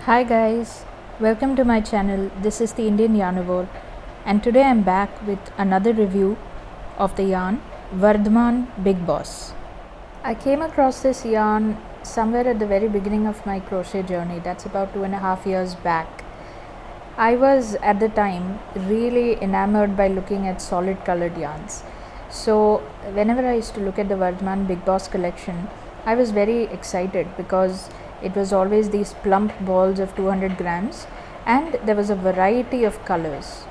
Hi guys, welcome to my channel. This is the Indian Yarnivore, and today I'm back with another review of the yarn Vardhman Big Boss. I came across this yarn somewhere at the very beginning of my crochet journey. That's about 2.5 years back. I was at the time really enamored by looking at solid colored yarns. So whenever I used to look at the Vardhman Big Boss collection, I was very excited because it was always these plump balls of 200 grams and there was a variety of colors.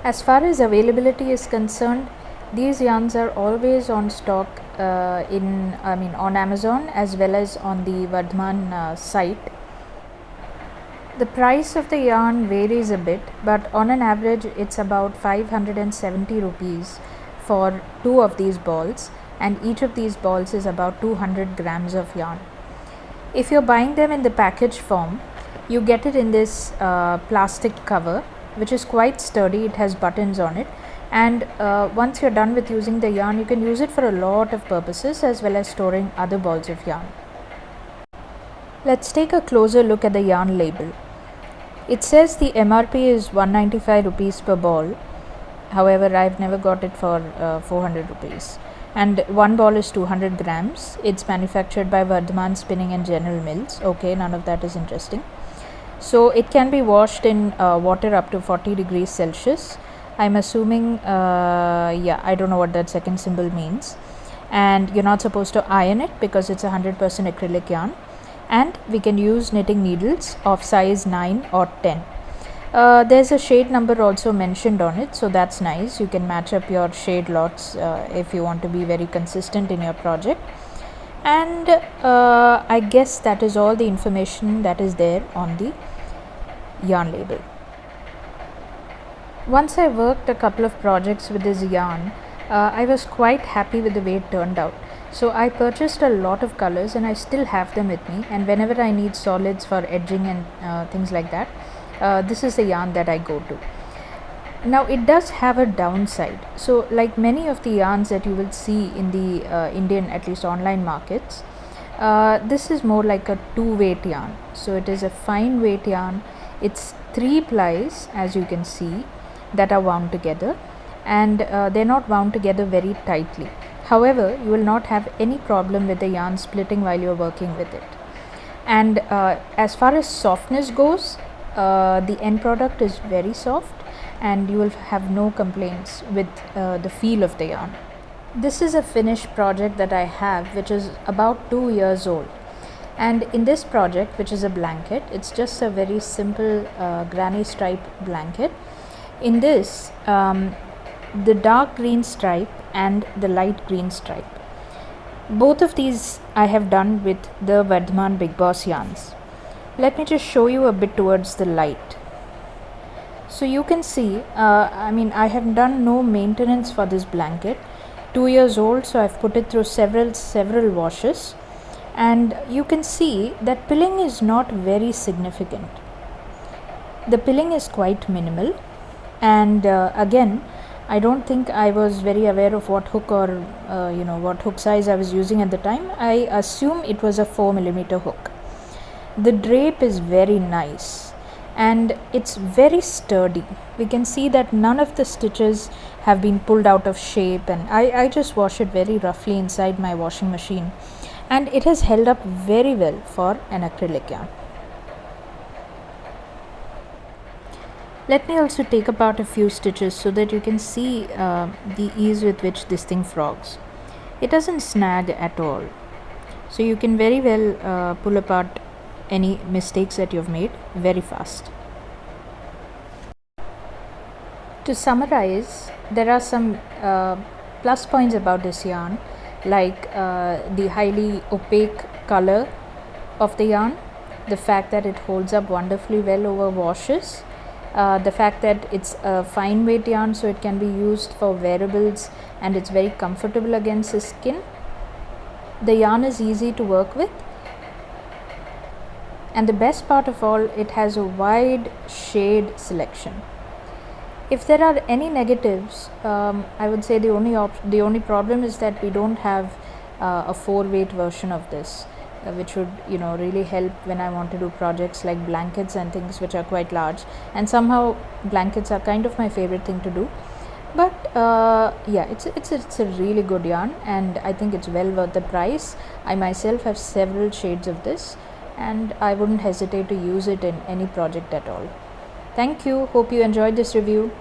As far as availability is concerned, these yarns are always on stock on Amazon as well as on the Vardhman site. The price of the yarn varies a bit, but on an average it's about 570 rupees for two of these balls, and each of these balls is about 200 grams of yarn. If you're buying them in the package form, you get it in this plastic cover, which is quite sturdy. It has buttons on it, and once you're done with using the yarn, you can use it for a lot of purposes as well as storing other balls of yarn. Let's take a closer look at the yarn label. It says the MRP is 195 rupees per ball. However, I've never got it for 400 rupees. And one ball is 200 grams. It's manufactured by Vardhman Spinning and General Mills. Okay, none of that is interesting. So it can be washed in water up to 40 degrees Celsius. I'm assuming, I don't know what that second symbol means. And you're not supposed to iron it because it's 100% acrylic yarn. And we can use knitting needles of size 9 or 10. There's a shade number also mentioned on it, so that's nice. You can match up your shade lots if you want to be very consistent in your project. And I guess that is all the information that is there on the yarn label. Once I worked a couple of projects with this yarn, I was quite happy with the way it turned out. So I purchased a lot of colors and I still have them with me, and whenever I need solids for edging and things like that, this is the yarn that I go to. Now it does have a downside. So like many of the yarns that you will see in the Indian, at least online markets, this is more like a 2-weight yarn. So it is a fine weight yarn. It's 3 plies, as you can see, that are wound together, and they're not wound together very tightly. However, you will not have any problem with the yarn splitting while you're working with it. And as far as softness goes, the end product is very soft and you will have no complaints with the feel of the yarn. This is a finished project that I have, which is about 2 years old. And in this project, which is a blanket, it's just a very simple granny stripe blanket. In this, the dark green stripe and the light green stripe. Both of these I have done with the Vardhman Big Boss yarns. Let me just show you a bit towards the light. So you can see, I have done no maintenance for this blanket. 2 years old, so I've put it through several washes, and you can see that pilling is not very significant. The pilling is quite minimal, and again, I don't think I was very aware of what hook or what hook size I was using at the time. I assume it was a 4mm hook. The drape is very nice and it's very sturdy. We can see that none of the stitches have been pulled out of shape, and I just wash it very roughly inside my washing machine, and it has held up very well for an acrylic yarn. Let me also take apart a few stitches so that you can see the ease with which this thing frogs. It doesn't snag at all. So you can very well pull apart any mistakes that you've made very fast. To summarize, there are some plus points about this yarn, like the highly opaque color of the yarn, the fact that it holds up wonderfully well over washes, the fact that it's a fine weight yarn, so it can be used for wearables and it's very comfortable against the skin. The yarn is easy to work with, and the best part of all, it has a wide shade selection. If there are any negatives, I would say the only problem is that we don't have a 4-weight version of this. which would really help when I want to do projects like blankets and things which are quite large. And somehow blankets are kind of my favorite thing to do. But yeah, it's a really good yarn, and I think it's well worth the price. I myself have several shades of this, and I wouldn't hesitate to use it in any project at all. Thank you. Hope you enjoyed this review.